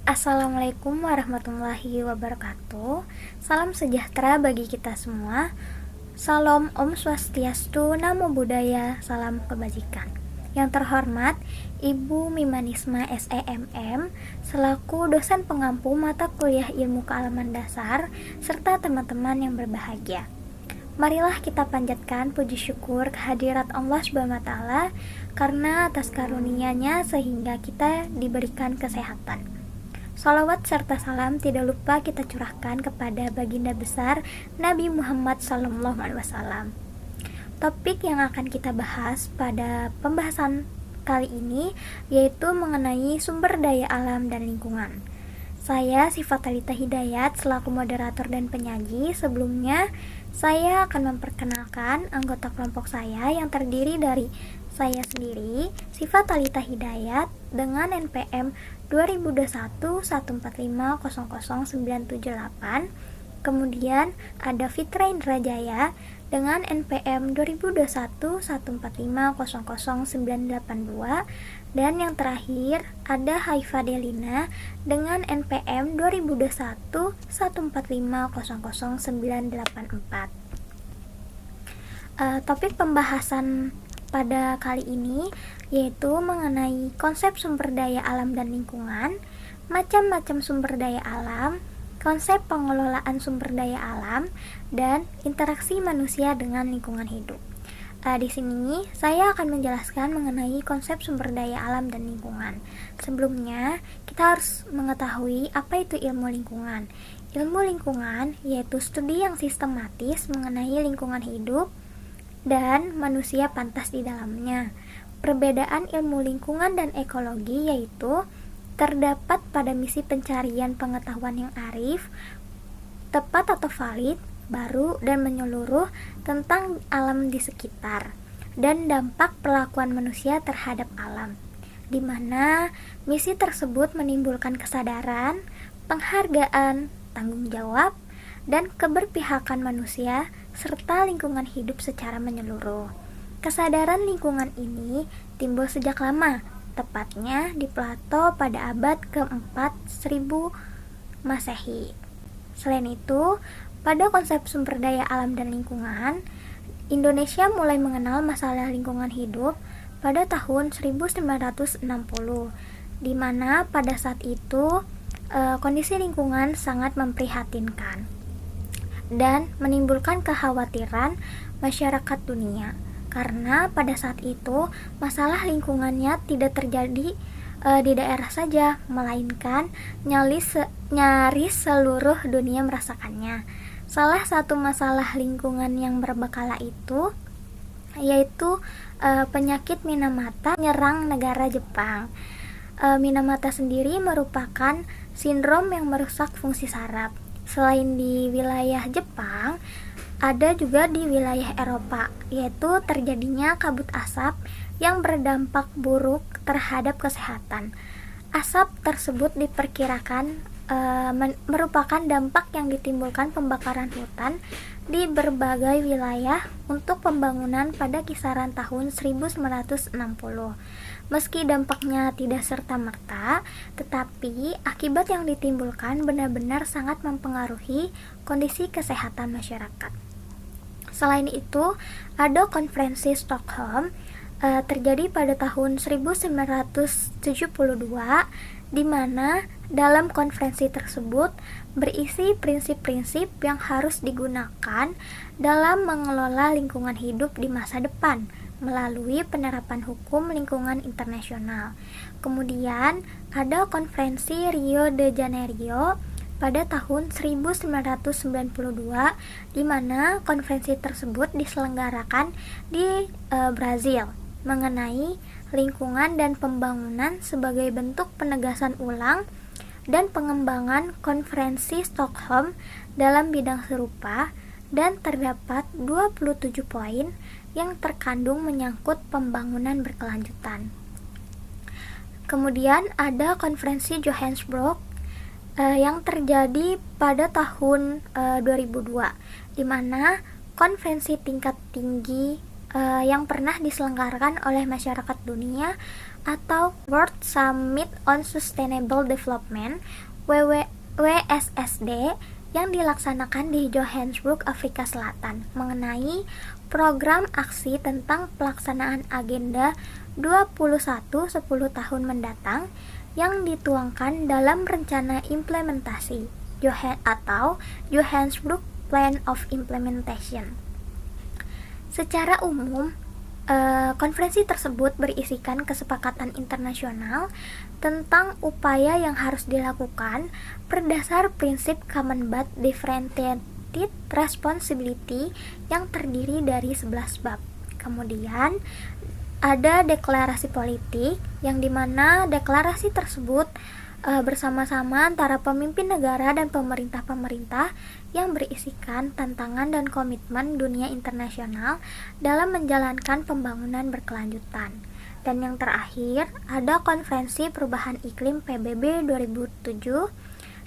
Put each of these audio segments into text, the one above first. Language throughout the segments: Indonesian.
Assalamualaikum warahmatullahi wabarakatuh. Salam sejahtera bagi kita semua. Salam Om Swastiastu, Namo Buddhaya, salam kebajikan. Yang terhormat Ibu Mimanisma SEMM selaku dosen pengampu mata kuliah Ilmu Kealaman Dasar serta teman-teman yang berbahagia. Marilah kita panjatkan puji syukur kehadirat Allah SWT karena atas karunia-Nya sehingga kita diberikan kesehatan. Salawat serta salam tidak lupa kita curahkan kepada baginda besar Nabi Muhammad SAW. Topik yang akan kita bahas pada pembahasan kali ini yaitu mengenai sumber daya alam dan lingkungan. Saya Sifatalita Hidayat selaku moderator dan penyaji. Sebelumnya saya akan memperkenalkan anggota kelompok saya yang terdiri dari saya sendiri, Sifatalita Hidayat dengan NPM 202114500978. Kemudian ada Fitra Indrajaya dengan NPM 202114500982, dan yang terakhir ada Haifa Delina dengan NPM 202114500984. Topik pembahasan pada kali ini yaitu mengenai konsep sumber daya alam dan lingkungan, macam-macam sumber daya alam, konsep pengelolaan sumber daya alam, dan interaksi manusia dengan lingkungan hidup. Di sini saya akan menjelaskan mengenai konsep sumber daya alam dan lingkungan. Sebelumnya, kita harus mengetahui apa itu ilmu lingkungan. Ilmu lingkungan yaitu studi yang sistematis mengenai lingkungan hidup dan manusia pantas di dalamnya. Perbedaan ilmu lingkungan dan ekologi yaitu terdapat pada misi pencarian pengetahuan yang arif, tepat atau valid, baru dan menyeluruh tentang alam di sekitar dan dampak perlakuan manusia terhadap alam, di mana misi tersebut menimbulkan kesadaran, penghargaan, tanggung jawab, dan keberpihakan manusia serta lingkungan hidup secara menyeluruh. Kesadaran lingkungan ini timbul sejak lama, tepatnya di Plato pada abad ke-4 1000 Masehi. Selain itu, pada konsep sumber daya alam dan lingkungan, Indonesia mulai mengenal masalah lingkungan hidup pada tahun 1960, di mana pada saat itu kondisi lingkungan sangat memprihatinkan dan menimbulkan kekhawatiran masyarakat dunia, karena pada saat itu masalah lingkungannya tidak terjadi di daerah saja, melainkan nyaris seluruh dunia merasakannya. Salah satu masalah lingkungan yang berbekala itu yaitu penyakit Minamata menyerang negara Jepang. Minamata sendiri merupakan sindrom yang merusak fungsi saraf. Selain di wilayah Jepang, ada juga di wilayah Eropa, yaitu terjadinya kabut asap yang berdampak buruk terhadap kesehatan. Asap tersebut diperkirakan merupakan dampak yang ditimbulkan pembakaran hutan di berbagai wilayah untuk pembangunan pada kisaran tahun 1960. Meski dampaknya tidak serta-merta, tetapi akibat yang ditimbulkan benar-benar sangat mempengaruhi kondisi kesehatan masyarakat. Selain itu, ada konferensi Stockholm terjadi pada tahun 1972, di mana dalam konferensi tersebut berisi prinsip-prinsip yang harus digunakan dalam mengelola lingkungan hidup di masa depan melalui penerapan hukum lingkungan internasional. Kemudian ada konferensi Rio de Janeiro pada tahun 1992, di mana konferensi tersebut diselenggarakan di Brazil mengenai lingkungan dan pembangunan sebagai bentuk penegasan ulang dan pengembangan konferensi Stockholm dalam bidang serupa, dan terdapat 27 poin yang terkandung menyangkut pembangunan berkelanjutan. Kemudian ada konferensi Johannesburg yang terjadi pada tahun 2002, di mana konferensi tingkat tinggi yang pernah diselenggarakan oleh masyarakat dunia atau World Summit on Sustainable Development WSSD yang dilaksanakan di Johannesburg, Afrika Selatan mengenai program aksi tentang pelaksanaan Agenda 21 10 tahun mendatang yang dituangkan dalam rencana implementasi atau Johannesburg Plan of Implementation. Secara umum, konferensi tersebut berisikan kesepakatan internasional tentang upaya yang harus dilakukan berdasar prinsip Common but Differentiated Responsibility yang terdiri dari 11 bab. Kemudian ada deklarasi politik yang dimana deklarasi tersebut bersama-sama antara pemimpin negara dan pemerintah-pemerintah yang berisikan tantangan dan komitmen dunia internasional dalam menjalankan pembangunan berkelanjutan. Dan yang terakhir, ada Konferensi Perubahan Iklim PBB 2007,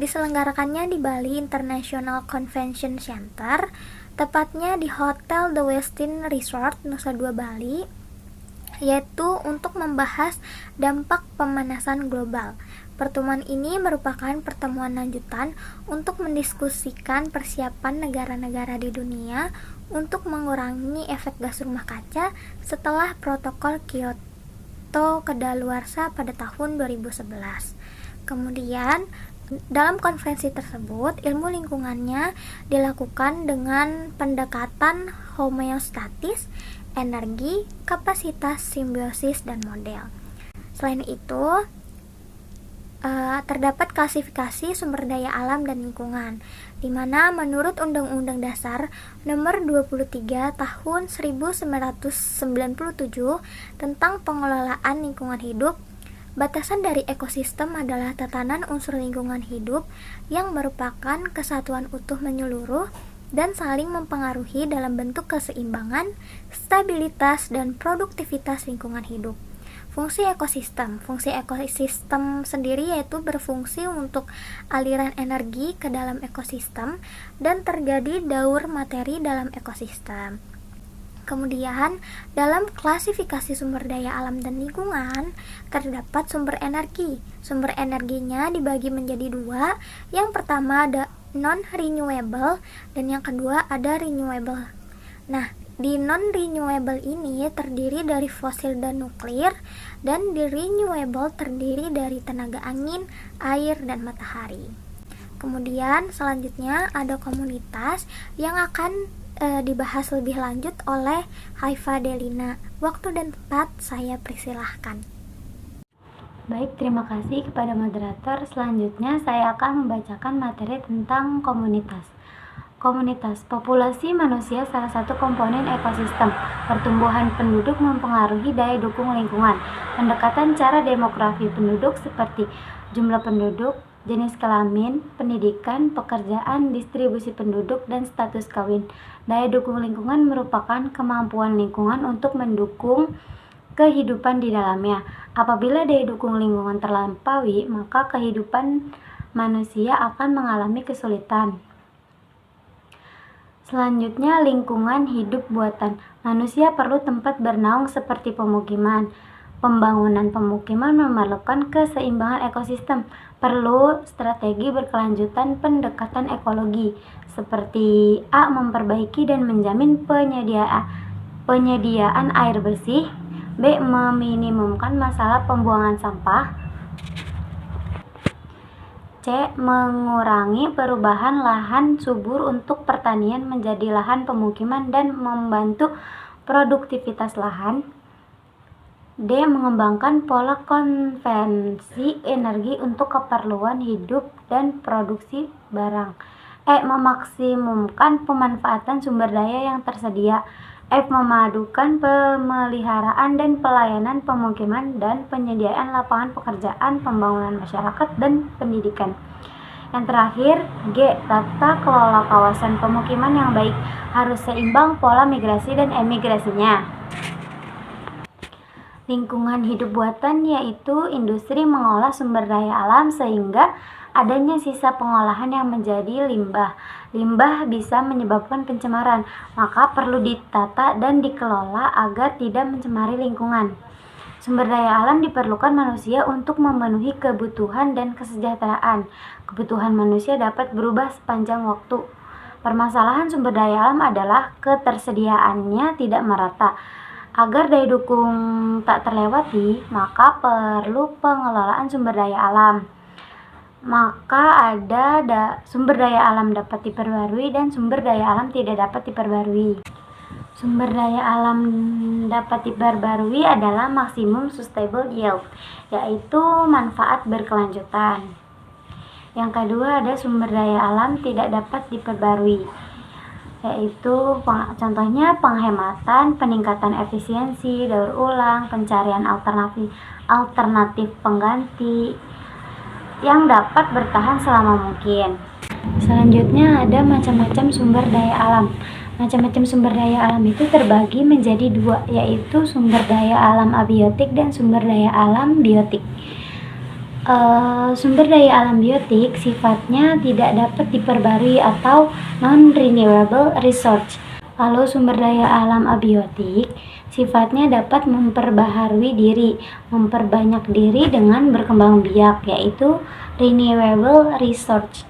diselenggarakannya di Bali International Convention Center, tepatnya di Hotel The Westin Resort Nusa Dua Bali, yaitu untuk membahas dampak pemanasan global. Pertemuan ini merupakan pertemuan lanjutan untuk mendiskusikan persiapan negara-negara di dunia untuk mengurangi efek gas rumah kaca setelah protokol Kyoto kadaluarsa pada tahun 2011. Kemudian, dalam konferensi tersebut, ilmu lingkungannya dilakukan dengan pendekatan homeostatis, energi, kapasitas, simbiosis, dan model. Selain itu, terdapat klasifikasi sumber daya alam dan lingkungan, di mana menurut Undang-Undang Dasar Nomor 23 Tahun 1997 tentang pengelolaan lingkungan hidup, batasan dari ekosistem adalah tatanan unsur lingkungan hidup yang merupakan kesatuan utuh menyeluruh dan saling mempengaruhi dalam bentuk keseimbangan, stabilitas, dan produktivitas lingkungan hidup. Fungsi ekosistem sendiri yaitu berfungsi untuk aliran energi ke dalam ekosistem dan terjadi daur materi dalam ekosistem. Kemudian, dalam klasifikasi sumber daya alam dan lingkungan, terdapat sumber energi. Sumber energinya dibagi menjadi dua. Yang pertama ada non-renewable dan yang kedua ada renewable. Nah, di non-renewable ini terdiri dari fosil dan nuklir, dan di renewable terdiri dari tenaga angin, air, dan matahari. Kemudian selanjutnya ada komunitas yang akan dibahas lebih lanjut oleh Haifa Delina. Waktu dan tempat saya persilahkan. Baik, terima kasih kepada moderator. Selanjutnya saya akan membacakan materi tentang komunitas. Komunitas, populasi manusia salah satu komponen ekosistem. Pertumbuhan penduduk mempengaruhi daya dukung lingkungan. Pendekatan cara demografi penduduk seperti jumlah penduduk, jenis kelamin, pendidikan, pekerjaan, distribusi penduduk, dan status kawin. Daya dukung lingkungan merupakan kemampuan lingkungan untuk mendukung kehidupan di dalamnya. Apabila daya dukung lingkungan terlampaui, maka kehidupan manusia akan mengalami kesulitan. Selanjutnya, lingkungan hidup buatan. Manusia perlu tempat bernaung seperti pemukiman. Pembangunan pemukiman memerlukan keseimbangan ekosistem. Perlu strategi berkelanjutan pendekatan ekologi, seperti A. Memperbaiki dan menjamin penyediaan air bersih. B. Meminimumkan masalah pembuangan sampah. C. Mengurangi perubahan lahan subur untuk pertanian menjadi lahan pemukiman dan membantu produktivitas lahan. D. Mengembangkan pola konvensi energi untuk keperluan hidup dan produksi barang. E. Memaksimumkan pemanfaatan sumber daya yang tersedia. F. Memadukan pemeliharaan dan pelayanan pemukiman dan penyediaan lapangan pekerjaan, pembangunan masyarakat, dan pendidikan. Yang terakhir, G. Tata kelola kawasan pemukiman yang baik. Harus seimbang pola migrasi dan emigrasinya. Lingkungan hidup buatan yaitu industri mengolah sumber daya alam sehingga adanya sisa pengolahan yang menjadi limbah. Limbah bisa menyebabkan pencemaran, maka perlu ditata dan dikelola agar tidak mencemari lingkungan. Sumber daya alam diperlukan manusia untuk memenuhi kebutuhan dan kesejahteraan. Kebutuhan manusia dapat berubah sepanjang waktu. Permasalahan sumber daya alam adalah ketersediaannya tidak merata. Agar daya dukung tak terlewati, maka perlu pengelolaan sumber daya alam. Maka ada sumber daya alam dapat diperbarui dan sumber daya alam tidak dapat diperbarui. Sumber daya alam dapat diperbarui adalah maksimum sustainable yield, yaitu manfaat berkelanjutan. Yang kedua ada sumber daya alam tidak dapat diperbarui, yaitu contohnya penghematan, peningkatan efisiensi, daur ulang, pencarian alternatif pengganti yang dapat bertahan selama mungkin. Selanjutnya ada macam-macam sumber daya alam. Macam-macam sumber daya alam itu terbagi menjadi dua, yaitu sumber daya alam abiotik dan sumber daya alam biotik. Sumber daya alam biotik sifatnya tidak dapat diperbarui atau non-renewable resource. Lalu sumber daya alam abiotik sifatnya dapat memperbaharui diri, memperbanyak diri dengan berkembang biak, yaitu renewable resource.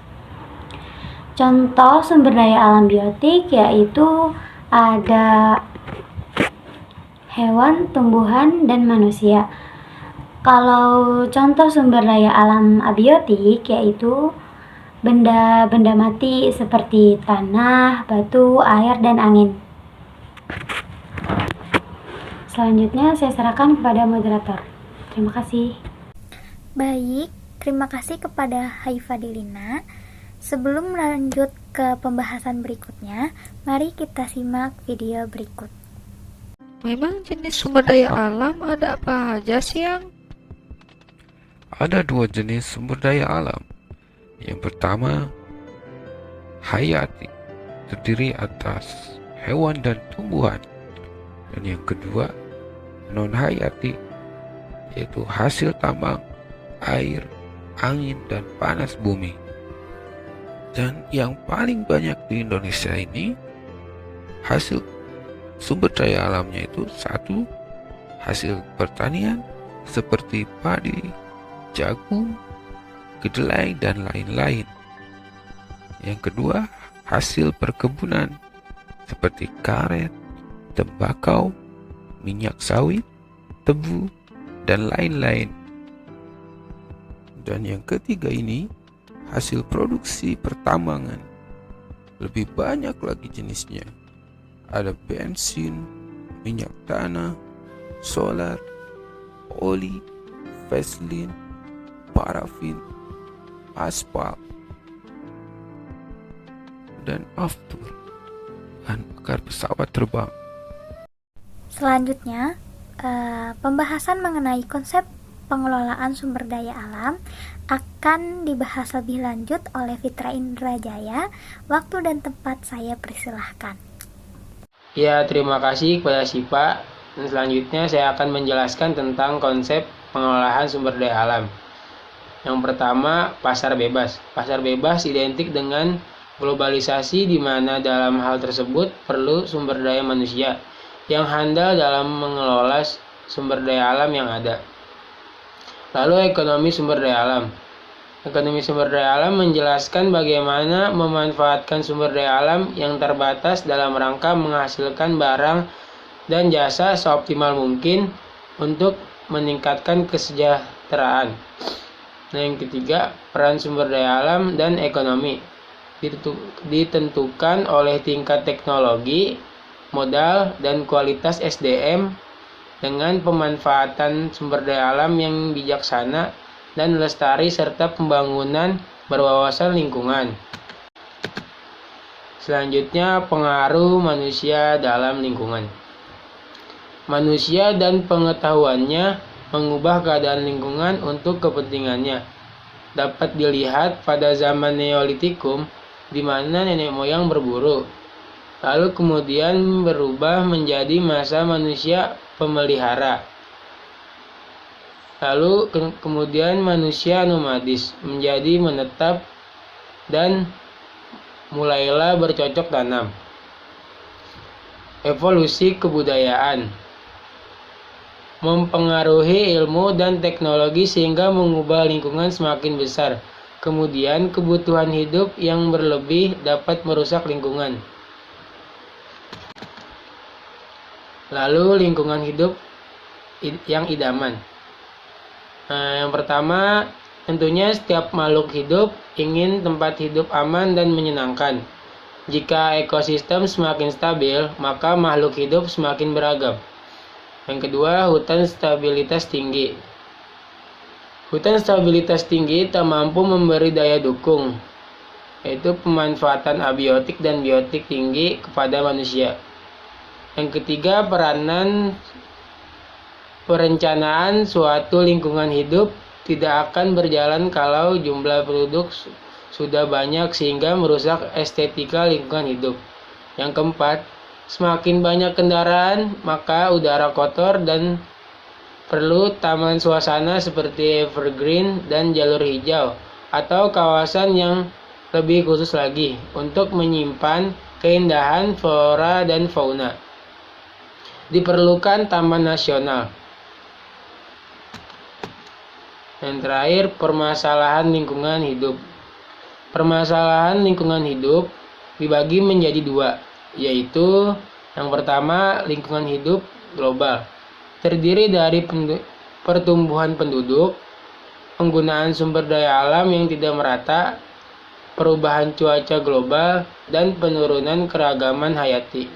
Contoh sumber daya alam biotik yaitu ada hewan, tumbuhan, dan manusia. Kalau contoh sumber daya alam abiotik yaitu benda-benda mati seperti tanah, batu, air, dan angin. Selanjutnya saya serahkan kepada moderator. Terima kasih. Baik, terima kasih kepada Haifadilina. Sebelum lanjut ke pembahasan berikutnya, mari kita simak video berikut. Memang jenis sumber daya alam ada apa aja sih, Yang? Ada dua jenis sumber daya alam. Yang pertama, hayati, terdiri atas hewan dan tumbuhan. Dan yang kedua, non-hayati, yaitu hasil tambang, air, angin, dan panas bumi. Dan yang paling banyak di Indonesia ini, hasil sumber daya alamnya itu satu, hasil pertanian seperti padi, jagung, kedelai, dan lain-lain. Yang kedua, hasil perkebunan seperti karet, tembakau, minyak sawit, tebu, dan lain-lain. Dan yang ketiga ini, hasil produksi pertambangan. Lebih banyak lagi jenisnya. Ada bensin, minyak tanah, solar, oli, vaselin, parafin, aspal, dan aftur, bahan bakar pesawat terbang. Selanjutnya, pembahasan mengenai konsep pengelolaan sumber daya alam akan dibahas lebih lanjut oleh Fitra Indrajaya. Waktu dan tempat saya persilahkan. Ya, terima kasih kepada Sipa. Dan selanjutnya saya akan menjelaskan tentang konsep pengelolaan sumber daya alam. Yang pertama, pasar bebas. Pasar bebas identik dengan globalisasi di mana dalam hal tersebut perlu sumber daya manusia yang handal dalam mengelola sumber daya alam yang ada. Lalu ekonomi sumber daya alam. Ekonomi sumber daya alam menjelaskan bagaimana memanfaatkan sumber daya alam yang terbatas dalam rangka menghasilkan barang dan jasa seoptimal mungkin untuk meningkatkan kesejahteraan. Nah, yang ketiga, peran sumber daya alam dan ekonomi ditentukan oleh tingkat teknologi, modal, dan kualitas SDM dengan pemanfaatan sumber daya alam yang bijaksana dan lestari serta pembangunan berwawasan lingkungan. Selanjutnya, pengaruh manusia dalam lingkungan. Manusia dan pengetahuannya mengubah keadaan lingkungan untuk kepentingannya. Dapat dilihat pada zaman Neolitikum di mana nenek moyang berburu. Lalu kemudian berubah menjadi masa manusia pemelihara. Lalu kemudian manusia nomadis menjadi menetap dan mulailah bercocok tanam. Evolusi kebudayaan. mempengaruhi ilmu dan teknologi sehingga mengubah lingkungan semakin besar. Kemudian, kebutuhan hidup yang berlebih dapat merusak lingkungan. Lalu, lingkungan hidup yang idaman. Yang pertama, tentunya setiap makhluk hidup ingin tempat hidup aman dan menyenangkan. Jika ekosistem semakin stabil, maka makhluk hidup semakin beragam. Yang kedua, hutan stabilitas tinggi. Hutan stabilitas tinggi tak mampu memberi daya dukung, yaitu pemanfaatan abiotik dan biotik tinggi kepada manusia. Yang ketiga, perencanaan suatu lingkungan hidup tidak akan berjalan kalau jumlah penduduk sudah banyak sehingga merusak estetika lingkungan hidup. Yang keempat, semakin banyak kendaraan, maka udara kotor dan perlu taman suasana seperti evergreen dan jalur hijau atau kawasan yang lebih khusus lagi untuk menyimpan keindahan flora dan fauna. Diperlukan taman nasional. Yang terakhir, permasalahan lingkungan hidup. Permasalahan lingkungan hidup dibagi menjadi dua, yaitu yang pertama, lingkungan hidup global. Terdiri dari pertumbuhan penduduk, penggunaan sumber daya alam yang tidak merata, perubahan cuaca global, dan penurunan keragaman hayati.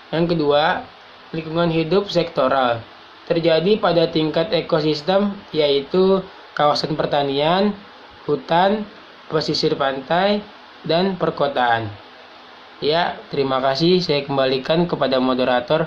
Yang kedua, lingkungan hidup sektoral. Terjadi pada tingkat ekosistem, yaitu kawasan pertanian, hutan, pesisir pantai, dan perkotaan. Ya, terima kasih. Saya kembalikan kepada moderator.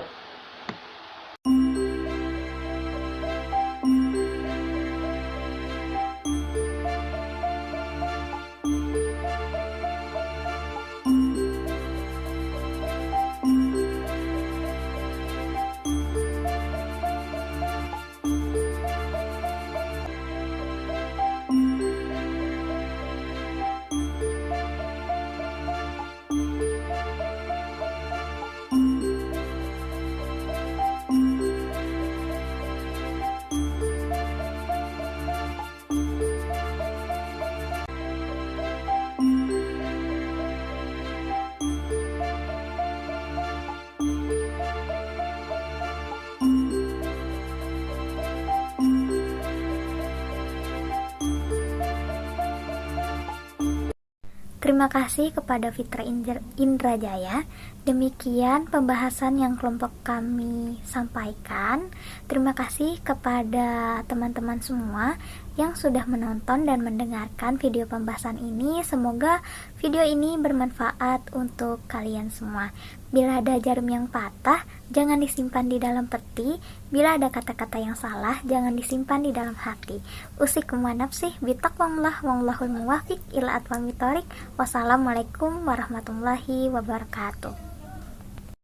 Terima kasih kepada Fitra Indrajaya. Demikian pembahasan yang kelompok kami sampaikan. Terima kasih kepada teman-teman semua yang sudah menonton dan mendengarkan video pembahasan ini. Semoga video ini bermanfaat untuk kalian semua. Bila ada jarum yang patah, jangan disimpan di dalam peti. Bila ada kata-kata yang salah, jangan disimpan di dalam hati. Usikum wa nafsih bitaqwallah wallahul muwaffiq ila aqwamit thoriq. Wassalamualaikum warahmatullahi wabarakatuh.